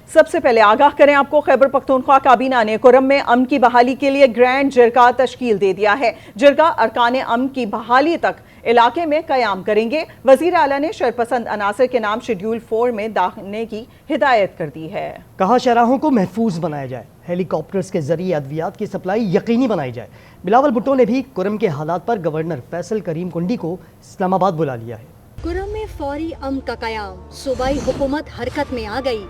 سب سے پہلے آگاہ کریں آپ کو، خیبر پختونخوا کابینہ نے کرم میں امن کی بحالی کے لیے گرینڈ جرگہ تشکیل دے دیا ہے۔ جرگہ ارکان امن کی بحالی تک علاقے میں قیام کریں گے۔ وزیر اعلیٰ نے شرپسند عناصر کے نام شیڈول 4 میں داخلے کی ہدایت کر دی ہے۔ کہا شاہراہوں کو محفوظ بنایا جائے، ہیلی کاپٹرز کے ذریعے ادویات کی سپلائی یقینی بنائی جائے۔ بلاول بھٹو نے بھی کرم کے حالات پر گورنر فیصل کریم کنڈی کو اسلام آباد بلا لیا ہے۔ کرم میں فوری امن کا قیام، صوبائی حکومت حرکت میں آ گئی،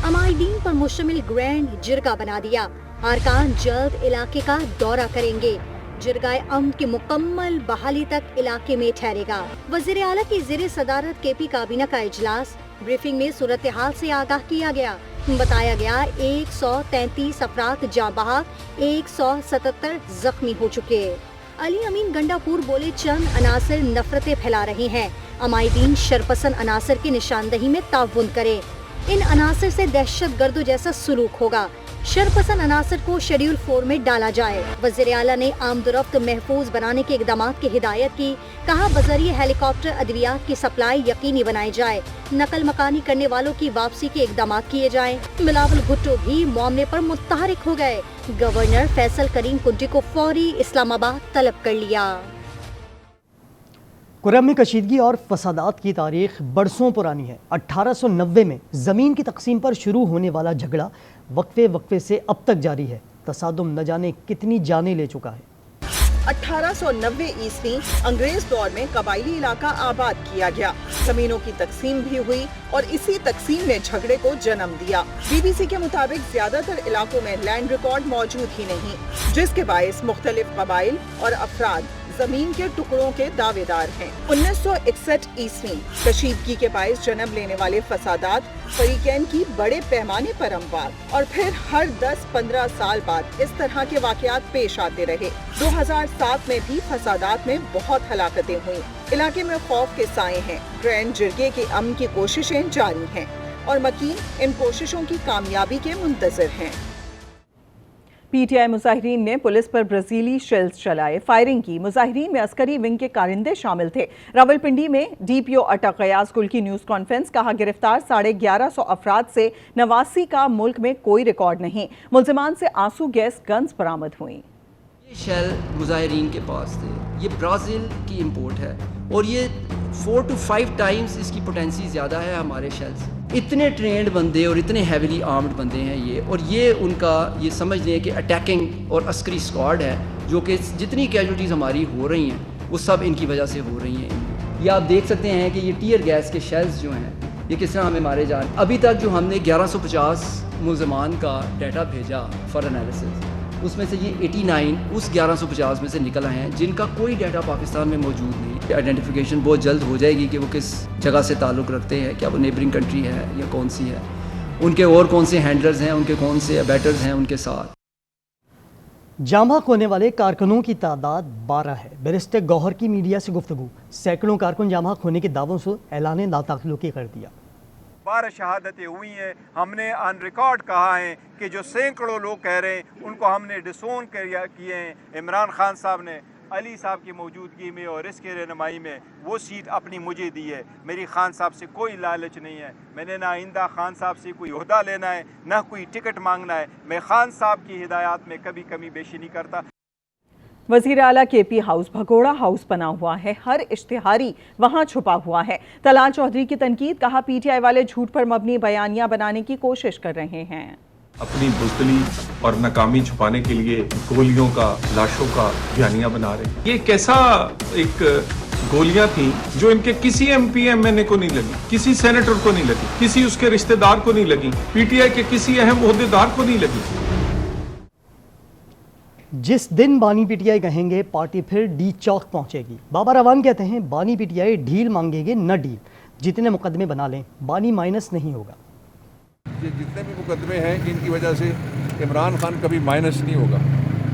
عمائدین پر مشتمل گرینڈ جرگہ بنا دیا۔ ارکان جلد علاقے کا دورہ کریں گے۔ جرگہ امن کی مکمل بحالی تک علاقے میں ٹھہرے گا۔ وزیر اعلیٰ کی زیر صدارت کے پی کابینہ کا اجلاس، بریفنگ میں صورتحال سے آگاہ کیا گیا۔ بتایا گیا 133 افراد جاں بحق، 177 زخمی ہو چکے۔ علی امین گنڈا پور بولے چند عناصر نفرتیں پھیلا رہے ہیں، عمائدین شرپسند عناصر کی نشاندہی میں تعاون کریں۔ ان عناصر سے دہشت گردوں جیسا سلوک ہوگا۔ شرپسند عناصر کو شیڈول 4 میں ڈالا جائے۔ وزیر اعلیٰ نے آمد و رفت محفوظ بنانے کے اقدامات کی ہدایت کی۔ کہا بذریعہ ہیلی کاپٹر ادویات کی سپلائی یقینی بنائی جائے، نقل مکانی کرنے والوں کی واپسی کے اقدامات کیے جائیں۔ بلاول بھٹو بھی معاملے پر متحرک ہو گئے۔ گورنر فیصل کریم کنڈی کو فوری اسلام آباد طلب کر لیا۔ کرم میں کشیدگی اور فسادات کی تاریخ برسوں پرانی ہے۔ 1890 میں زمین کی تقسیم پر شروع ہونے والا جھگڑا وقفے سے اب تک جاری ہے۔ تصادم نہ جانے کتنی جانیں لے چکا ہے۔ 1890 عیسوی انگریز دور میں قبائلی علاقہ آباد کیا گیا، زمینوں کی تقسیم بھی ہوئی اور اسی تقسیم نے جھگڑے کو جنم دیا۔ بی بی سی کے مطابق زیادہ تر علاقوں میں لینڈ ریکارڈ موجود ہی نہیں، جس کے باعث مختلف قبائل اور افراد زمین کے ٹکڑوں کے دعوے دار ہیں۔ 1961 عیسوی کشیدگی کے باعث جنم لینے والے فسادات فریقین کی بڑے پیمانے پر اموات اور پھر ہر 10-15 سال بعد اس طرح کے واقعات پیش آتے رہے۔ 2007 میں بھی فسادات میں بہت ہلاکتیں ہوئیں۔ علاقے میں خوف کے سائے ہیں۔ گرینڈ جرگے کے امن کی کوششیں جاری ہیں اور مکین ان کوششوں کی کامیابی کے منتظر ہیں۔ پی ٹی آئی مظاہرین نے پولیس پر برازیلی شیلز چلائے، فائرنگ کی۔ مظاہرین میں عسکری ونگ کے کارندے شامل تھے۔ راولپنڈی میں ڈی پی او اٹک غیاث گل کی نیوز کانفرنس، کہا گرفتار 1150 افراد سے 89 کا ملک میں کوئی ریکارڈ نہیں۔ ملزمان سے آنسو گیس گنز برآمد ہوئیں۔ یہ شیل مظاہرین کے پاس تھے، یہ برازیل کی امپورٹ ہے اور یہ 4 to 5 ٹائمز اس کی پوٹینسی زیادہ ہے ہمارے شیل سے۔ اتنے ٹرینڈ بندے اور اتنے ہیویلی آرمڈ بندے ہیں یہ، اور یہ ان کا یہ سمجھ لیں کہ اٹیکنگ اور عسکری اسکواڈ ہے، جو کہ جتنی کیجوٹیز ہماری ہو رہی ہیں وہ سب ان کی وجہ سے ہو رہی ہیں۔ یہ آپ دیکھ سکتے ہیں کہ یہ ٹیئر گیس کے شیلز جو ہیں یہ کس طرح ہمیں مارے جا رہے ہیں۔ ابھی تک جو ہم نے 1150 ملزمان کا ڈیٹا بھیجا فار انالیسس، اس میں سے یہ 89 اس 1150 میں سے نکل آئے ہیں جن کا کوئی ڈیٹا پاکستان میں موجود نہیں۔ آئیڈینٹیفیکیشن بہت جلد ہو جائے گی کہ وہ کس جگہ سے تعلق رکھتے ہیں، کیا وہ نیبرنگ کنٹری ہے یا کون سی ہے، ان کے اور کون سے ہینڈلرز ہیں، ان کے کون سے بیٹرز ہیں ان کے ساتھ۔ جاں بحق ہونے والے کارکنوں کی تعداد 12 ہے۔ بیرسٹر گوہر کی میڈیا سے گفتگو، سینکڑوں کارکن جاں بحق ہونے کے دعووں سے اعلان لا تعلقی کر دیا۔ 12 شہادتیں ہوئی ہیں۔ ہم نے آن ریکارڈ کہا ہے کہ جو سینکڑوں لوگ کہہ رہے ہیں ان کو ہم نے ڈسون کیے ہیں۔ عمران خان صاحب نے علی صاحب کی موجودگی میں اور اس کے رہنمائی میں وہ سیٹ اپنی مجھے دی ہے۔ میری خان صاحب سے کوئی لالچ نہیں ہے، میں نے نہ آئندہ خان صاحب سے کوئی عہدہ لینا ہے نہ کوئی ٹکٹ مانگنا ہے۔ میں خان صاحب کی ہدایات میں کبھی کمی بیشی نہیں کرتا۔ وزیر اعلیٰ کے پی ہاؤس بھگوڑا ہاؤس بنا ہوا ہے، ہر اشتہاری وہاں چھپا ہوا ہے۔ طلال چودھری کی تنقید، کہا پی ٹی آئی والے جھوٹ پر مبنی بیانیاں بنانے کی کوشش کر رہے ہیں۔ اپنی بزدلی اور ناکامی چھپانے کے لیے گولیوں کا، لاشوں کا بیانیہ بنا رہے ہیں۔ یہ کیسا ایک گولیاں تھیں جو ان کے کسی ایم پی ایم این اے کو نہیں لگی، کسی سینیٹر کو نہیں لگی، کسی اس کے رشتہ دار کو نہیں لگی، پی ٹی آئی کے کسی اہم عہدیدار کو نہیں لگی۔ جس دن بانی پی ٹی آئی کہیں گے پارٹی پھر ڈی چوک پہنچے گی۔ بابا روان کہتے ہیں بانی پی ٹی آئی ڈھیل مانگیں گے نہ ڈیل، جتنے مقدمے بنا لیں بانی مائنس نہیں ہوگا۔ یہ جتنے بھی مقدمے ہیں ان کی وجہ سے عمران خان کبھی مائنس نہیں ہوگا۔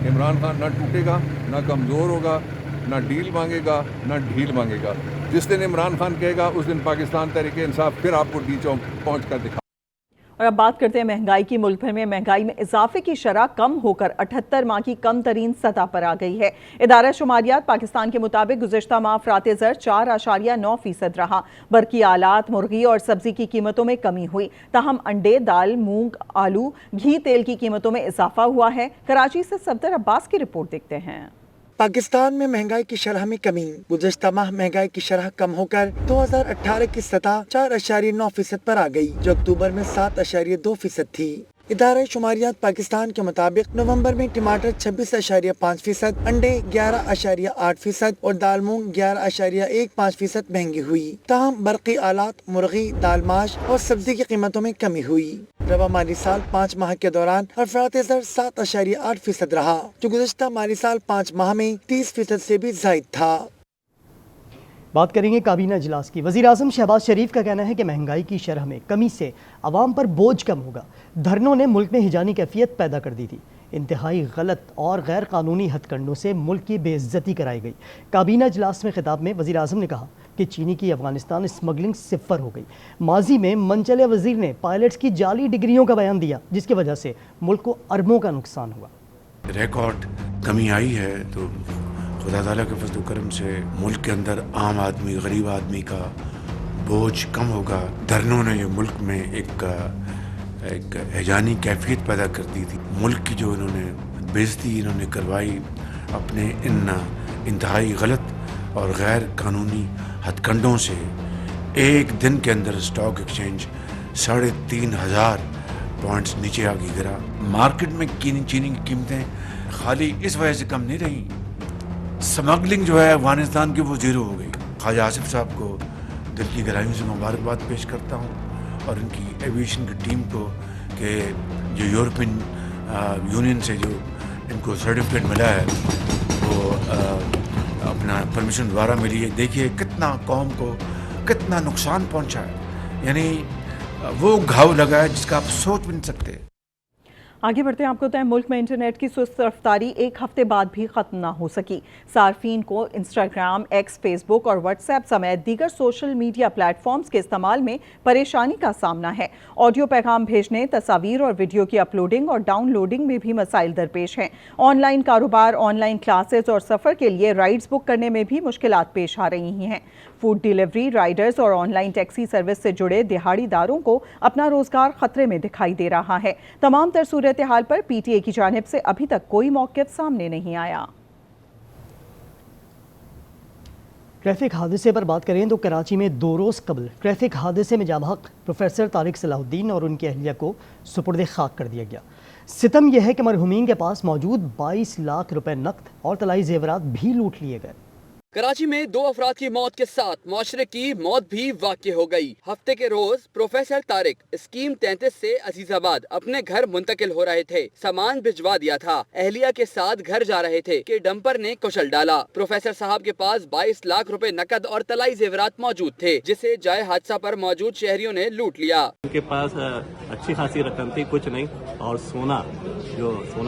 عمران خان نہ ٹوٹے گا، نہ کمزور ہوگا، نہ ڈیل مانگے گا، نہ ڈھیل مانگے گا۔ جس دن عمران خان کہے گا اس دن پاکستان تحریک انصاف پھر آپ کو ڈی چوک پہنچ کر دکھا۔ اور اب بات کرتے ہیں مہنگائی کی۔ ملک بھر میں مہنگائی میں اضافے کی شرح کم ہو کر 78 ماہ کی کم ترین سطح پر آ گئی ہے۔ ادارہ شماریات پاکستان کے مطابق گزشتہ ماہ افراط زر 4.9% رہا۔ برقی آلات، مرغی اور سبزی کی قیمتوں میں کمی ہوئی، تاہم انڈے، دال، مونگ، آلو، گھی، تیل کی قیمتوں میں اضافہ ہوا ہے۔ کراچی سے صفدر عباس کی رپورٹ دیکھتے ہیں۔ پاکستان میں مہنگائی کی شرح میں کمی۔ گزشتہ ماہ مہنگائی کی شرح کم ہو کر 2018 کی سطح 4.9% پر آ گئی، جو اکتوبر میں 7.2% تھی۔ ادارہ شماریات پاکستان کے مطابق نومبر میں ٹماٹر 26.5%، انڈے 11.8% اور دال مونگ 11.15% مہنگی ہوئی، تاہم برقی آلات، مرغی، دال ماش اور سبزی کی قیمتوں میں کمی ہوئی۔ رواں مالی سال 5 ماہ کے دوران افراط زر 7.8% رہا، جو گزشتہ مالی سال 5 ماہ میں 30% سے بھی زائد تھا۔ بات کریں گے کابینہ اجلاس کی۔ وزیر اعظم شہباز شریف کا کہنا ہے کہ مہنگائی کی شرح میں کمی سے عوام پر بوجھ کم ہوگا۔ دھرنوں نے ملک میں ہجانی کیفیت پیدا کر دی تھی۔ انتہائی غلط اور غیر قانونی ہتھ کنڈوں سے ملک کی بے عزتی کرائی گئی۔ کابینہ اجلاس میں خطاب میں وزیر اعظم نے کہا کہ چینی کی افغانستان اسمگلنگ 0 ہو گئی۔ ماضی میں منچل وزیر نے پائلٹس کی جعلی ڈگریوں کا بیان دیا، جس کی وجہ سے ملک کو اربوں کا نقصان ہوا۔ ریکارڈ کمی آئی ہے تو خدا تعالیٰ کے فضل و کرم سے ملک کے اندر عام آدمی، غریب آدمی کا بوجھ کم ہوگا۔ دھرنوں نے یہ ملک میں ایک ہیجانی کیفیت پیدا کر دی تھی۔ ملک کی جو انہوں نے بے عزتی انہوں نے کروائی اپنے ان انتہائی غلط اور غیر قانونی ہتھ کنڈوں سے، ایک دن کے اندر اسٹاک ایکسچینج 3,500 پوائنٹس نیچے آ گرا۔ مارکیٹ میں چینی کی قیمتیں خالی اس وجہ سے کم نہیں رہیں، سمگلنگ جو ہے افغانستان کی وہ 0 ہو گئی۔ خواجہ آصف صاحب کو دل کی گہرائیوں سے مبارکباد پیش کرتا ہوں، اور ان کی ایویشن کی ٹیم کو کہ جو یورپین یونین سے جو ان کو سرٹیفکیٹ ملا ہے وہ اپنا پرمیشن دوبارہ ملی ہے۔ دیکھیے کتنا قوم کو کتنا نقصان پہنچا ہے، یعنی وہ گھاؤ لگا ہے جس کا آپ سوچ بھی نہیں سکتے۔ آگے بڑھتے ہیں۔ آپ کو بتائیں ملک میں انٹرنیٹ کی سست رفتاری ایک ہفتے بعد بھی ختم نہ ہو سکی۔ صارفین کو انسٹاگرام، ایکس، فیس بک اور واٹس ایپ سمیت دیگر سوشل میڈیا پلیٹ فارمز کے استعمال میں پریشانی کا سامنا ہے۔ آڈیو پیغام بھیجنے، تصاویر اور ویڈیو کی اپلوڈنگ اور ڈاؤن لوڈنگ میں بھی مسائل درپیش ہیں۔ آن لائن کاروبار، آن لائن کلاسز اور سفر کے لیے رائڈز بک کرنے میں بھی مشکلات پیش آ رہی ہیں۔ فوڈ ڈیلیوری، رائڈرز اور آن لائن ٹیکسی سروس سے جڑے دہاڑی داروں کو اپنا روزگار خطرے میں دکھائی دے رہا ہے۔ تمام تر صورتحال پر پی ٹی اے کی جانب سے ابھی تک کوئی موقف سامنے نہیں آیا۔ ٹریفک حادثے پر بات کریں تو کراچی میں 2 روز قبل ٹریفک حادثے میں جاں بحق پروفیسر طارق صلاح الدین اور ان کی اہلیہ کو سپرد خاک کر دیا گیا۔ ستم یہ ہے کہ مرحومین کے پاس موجود 22 لاکھ روپے نقد اور طلائی زیورات بھی لوٹ لیے گئے۔ کراچی میں 2 افراد کی موت کے ساتھ معاشرے کی موت بھی واقع ہو گئی۔ ہفتے کے روز پروفیسر طارق اسکیم 33 سے عزیز آباد اپنے گھر منتقل ہو رہے تھے۔ سامان بھجوا دیا تھا، اہلیہ کے ساتھ گھر جا رہے تھے کہ ڈمپر نے کچل ڈالا۔ پروفیسر صاحب کے پاس 22 لاکھ روپے نقد اور طلائی زیورات موجود تھے، جسے جائے حادثہ پر موجود شہریوں نے لوٹ لیا۔ ان کے پاس اچھی خاصی رقم تھی، کچھ نہیں، اور سونا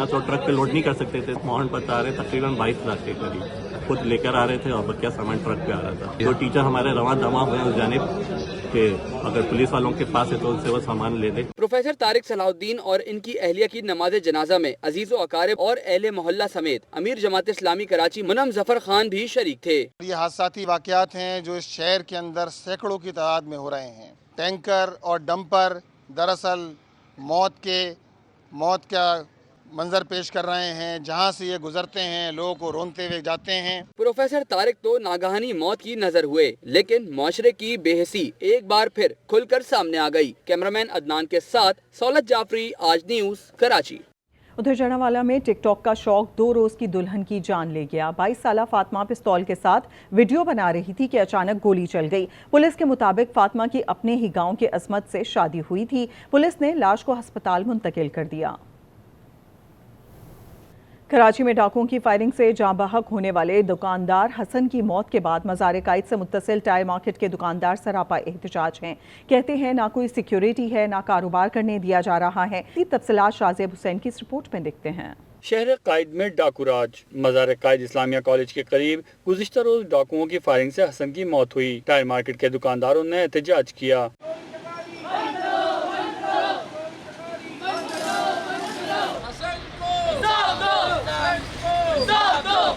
تو ٹرک پہ لوڈ نہیں کر سکتے تھے، ماؤنٹ بتا رہے تقریباً 22 لاکھ کے قریب خود لے کر آ رہے تھے، اور بقیہ سامان ٹرک پہ آ رہا تھا۔ جو ٹیچر ہمارے رواں دواں ہوئے اس جانب کہ اگر پولیس والوں کے پاس ہے تو ان سے وہ سامان لے لے۔ پروفیسر طارق صلاح الدین اور ان کی اہلیہ کی نماز جنازہ میں عزیز و اقارب اور اہل محلہ سمیت امیر جماعت اسلامی کراچی منم ظفر خان بھی شریک تھے۔ یہ حادثاتی واقعات ہیں جو اس شہر کے اندر سینکڑوں کی تعداد میں ہو رہے ہیں۔ ٹینکر اور ڈمپر دراصل موت کا منظر پیش کر رہے ہیں، جہاں سے یہ گزرتے ہیں لوگوں کو رونتے ہوئے جاتے ہیں۔ پروفیسر طارق تو ناگہانی موت کی نظر ہوئے، لیکن معاشرے کی بے حسی ایک بار پھر کھل کر سامنے آ گئی۔ کیمرامین عدنان کے ساتھ سولت جعفری، آج نیوز، کراچی۔ ادھر جڑاوالا میں ٹک ٹاک کا شوق 2 روز کی دلہن کی جان لے گیا۔ 22 سالہ فاطمہ پستول کے ساتھ ویڈیو بنا رہی تھی کہ اچانک گولی چل گئی۔ پولیس کے مطابق فاطمہ کی اپنے ہی گاؤں کے عصمت سے شادی ہوئی تھی۔ پولیس نے لاش کو ہسپتال منتقل کر دیا۔ کراچی میں ڈاکوؤں کی فائرنگ سے جاں بحق ہونے والے دکاندار حسن کی موت کے بعد مزار قائد سے متصل ٹائر مارکیٹ کے دکاندار سراپا احتجاج ہیں۔ کہتے ہیں نہ کوئی سیکیورٹی ہے، نہ کاروبار کرنے دیا جا رہا ہے۔ تفصیلات شازیب حسین کی اس رپورٹ میں دیکھتے ہیں۔ شہر قائد میں ڈاکو راج۔ مزار قائد اسلامیہ کالج کے قریب گزشتہ روز ڈاکوؤں کی فائرنگ سے حسن کی موت ہوئی۔ ٹائر مارکیٹ کے دکانداروں نے احتجاج کیا۔